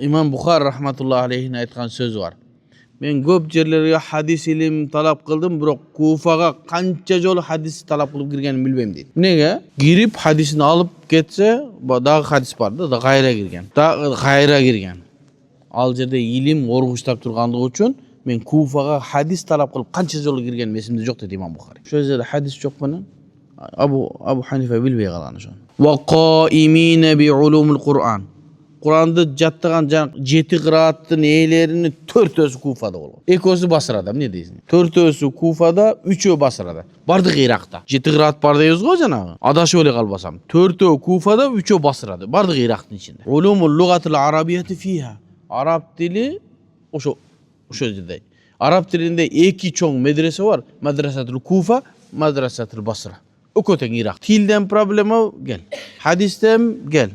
İmam Bukhari rahmatullohi alayhining aytgan so'zi var. Men ko'p yerlarga hadis ilim talab qildim, biroq Kufaga qancha yo'l hadis talab qilib kirganimni bilmayman deydi. Nega? Girib hadisini olib ketsa, dag'i hadis borda, da g'ayra girgan. G'ayra girgan. Al yerda ilim o'rg'ishlab turganligi uchun men Kufaga hadis talab qilib qancha yo'l kirganim esimda yo'q dedi Imom Bukhari. Shu yerda hadis yo'q buni. Abu Hanifa bilmay qolgan o'sha. Va qoimina bi ulumul Qur'on. Kur'an'da jattagan 7 qiraatın eylerini 4'ösü Kufa'da olur. Ekosu Basra'da ne deysin? 4'ösü Kufa'da, 3'ü Basra'da. Bardık Irak'ta. 7 qiraat barda yazgı canağı. Adaşı öyle kalbasam. 4'ü Kufa'da, 3'ü Basra'da. Bardık Irak'ın içinde. Ulumul lugatil arabiyeti fiha. Arap dili o dedi. Arap dilinde iki çoğun medrese var. Medresetul Kufa, Medresetul Basra. O köten Irak. Tilden problemi gel. Hadisten gel.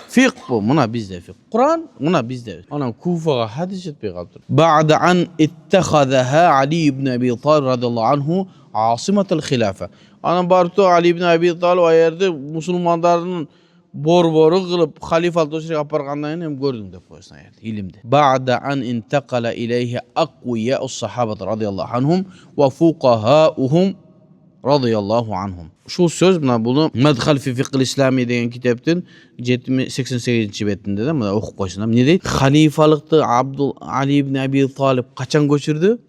Fiqh bu, buna bizde fiqh. Kur'an, buna bizde. Ana Kufaga hadis etmeye kaldır. Ba'da an ittehazaha Ali ibn Abi Talib radıyallahu anhu asimetel hilafe. Ana bartu Ali ibn Abi Talib o yerde Müslümanların boru kılıp halifalık döşerek apargandan hem gördüm de koysun ayette, ilimde. Ba'da an intakala ileyhi akviya'us sahabet radıyallahu anhum ve fuqaha'uhum radıyallahu anhum. Şu söz bunu Medhal fi Fiqh İslami degan kitaptın 88. betinde de bunu okup koysunlar. Ne deydi? Halifalıkta Ali ibn Abi Talib kaçan göçürdü?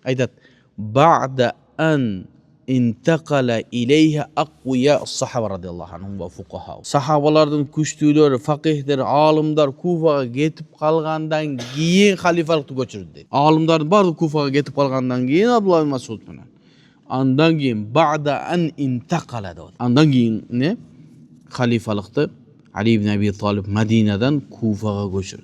Aytat. Ba'da an intakala ileyhe akviya sahaba radıyallahu anhum ve fuqaha. Sahabalardan güçlüleri, fakihler, alimler Kufaga getip kalgandan keyin halifalıkta göçürdü. Alimler bardı Kufaga getip kalgandan keyin Abdullah bin Mas'ud bilen. Andan keyin ba'da an intakala dedi. Andan keyin ne? Halifalıkta Ali ibn Abi Talib Medine'den Kufa'ya göçürdü.